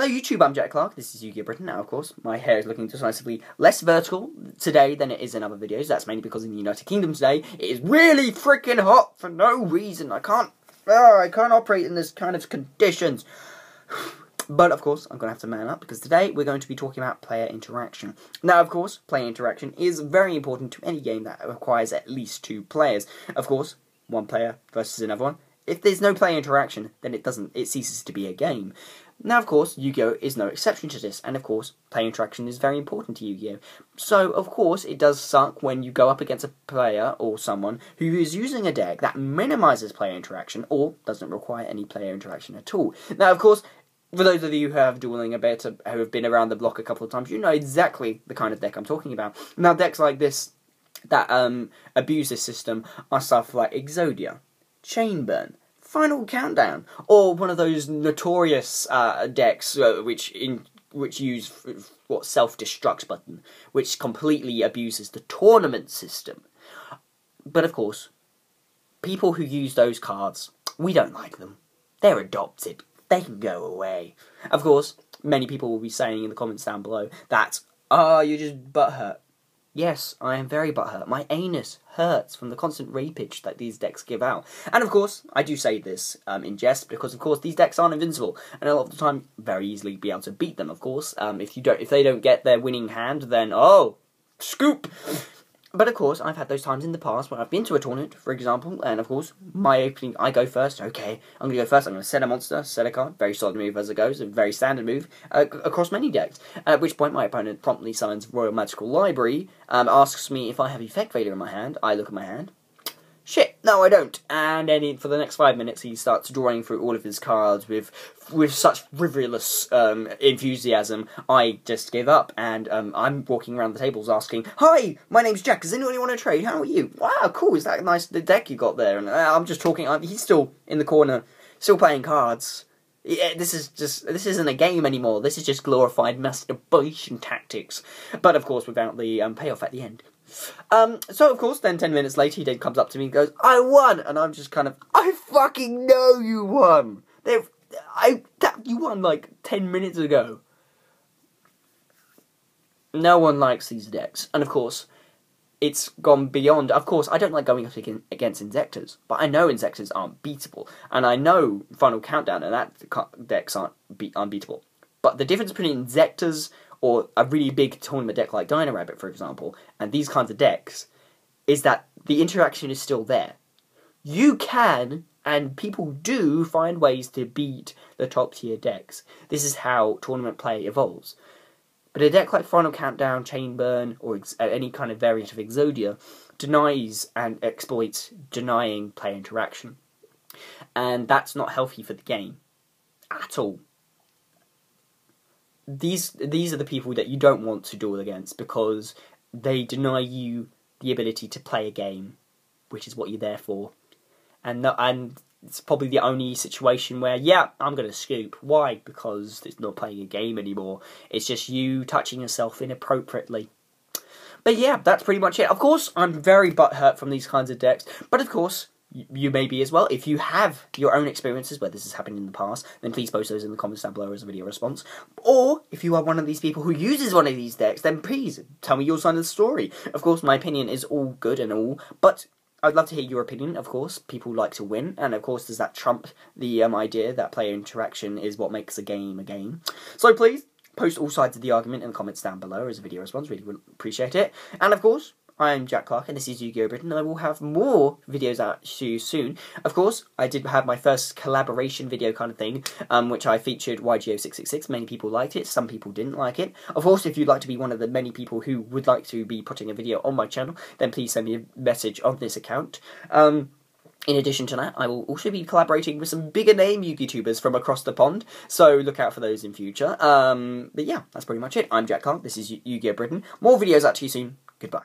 Hello YouTube, I'm Jack Clark, this is Yu-Gi-Oh! Britain. Now, of course, my hair is looking decisively less vertical today than it is in other videos. That's mainly because in the United Kingdom today, it is really freaking hot for no reason. I can't operate in this kind of conditions. But, of course, I'm going to have to man up, because today we're going to be talking about player interaction. Now, of course, player interaction is very important to any game that requires at least 2 players. Of course, one player versus another one. If there's no player interaction, then it ceases to be a game. Now, of course, Yu-Gi-Oh! Is no exception to this, and of course, player interaction is very important to Yu-Gi-Oh! So, of course, it does suck when you go up against a player or someone who is using a deck that minimises player interaction or doesn't require any player interaction at all. Now, of course, for those of you who have dueling a bit, who have been around the block a couple of times, you know exactly the kind of deck I'm talking about. Now, decks like this that abuse this system are stuff like Inzektors, Chainburn, Final Countdown, or one of those notorious decks which use self-destruct button, which completely abuses the tournament system. But of course, people who use those cards, we don't like them. They're adopted. They can go away. Of course, many people will be saying in the comments down below that, you're just butthurt. Yes, I am very butthurt. My anus hurts from the constant rapage that these decks give out. And of course, I do say this in jest, because of course these decks aren't invincible, and a lot of the time very easily be able to beat them. Of course, if they don't get their winning hand, then scoop. But of course, I've had those times in the past when I've been to a tournament, for example, and of course, my opening, I go first. Okay, I'm going to go first. I'm going to set a monster, set a card. Very solid move as it goes, a very standard move across many decks. At which point, my opponent promptly summons Royal Magical Library, asks me if I have Effect Failure in my hand. I look at my hand. Shit, no I don't. And then for the next 5 minutes he starts drawing through all of his cards with such frivolous enthusiasm, I just give up, and I'm walking around the tables asking, "Hi, my name's Jack, does anyone want to trade? How are you? Wow, cool, is that a nice deck you got there?" And I'm just talking, he's still in the corner, still playing cards. Yeah, this isn't a game anymore, this is just glorified masturbation tactics. But of course without the payoff at the end. So of course, then 10 minutes later, he then comes up to me and goes, "I won!" And I'm just kind of, I fucking know you won! You won like 10 minutes ago. No one likes these decks. And of course, it's gone beyond. Of course, I don't like going up against Inzektors, but I know Inzektors aren't beatable. And I know Final Countdown and that decks aren't unbeatable. But the difference between Inzektors or a really big tournament deck like Dino Rabbit, for example, and these kinds of decks, is that the interaction is still there. You can, and people do, find ways to beat the top tier decks. This is how tournament play evolves. But a deck like Final Countdown, Chainburn, or any kind of variant of Inzektors denies and exploits denying play interaction. And that's not healthy for the game. At all. These are the people that you don't want to duel against, because they deny you the ability to play a game, which is what you're there for. And it's probably the only situation where, yeah, I'm going to scoop. Why? Because it's not playing a game anymore. It's just you touching yourself inappropriately. But yeah, that's pretty much it. Of course, I'm very butthurt from these kinds of decks, but of course, you may be as well. If you have your own experiences where this has happened in the past, then please post those in the comments down below as a video response. Or, if you are one of these people who uses one of these decks, then please tell me your side of the story. Of course, my opinion is all good and all, but I'd love to hear your opinion. Of course, people like to win, and of course, does that trump the idea that player interaction is what makes a game a game? So please, post all sides of the argument in the comments down below as a video response. Really would appreciate it. And of course, I'm Jack Clark, and this is Yu-Gi-Oh! Britain, and I will have more videos out to you soon. Of course, I did have my first collaboration video kind of thing, which I featured YGO666. Many people liked it, some people didn't like it. Of course, if you'd like to be one of the many people who would like to be putting a video on my channel, then please send me a message on this account. In addition to that, I will also be collaborating with some bigger name YouTubers from across the pond, so look out for those in future. But yeah, that's pretty much it. I'm Jack Clark, this is Yu-Gi-Oh! Britain. More videos out to you soon. Goodbye.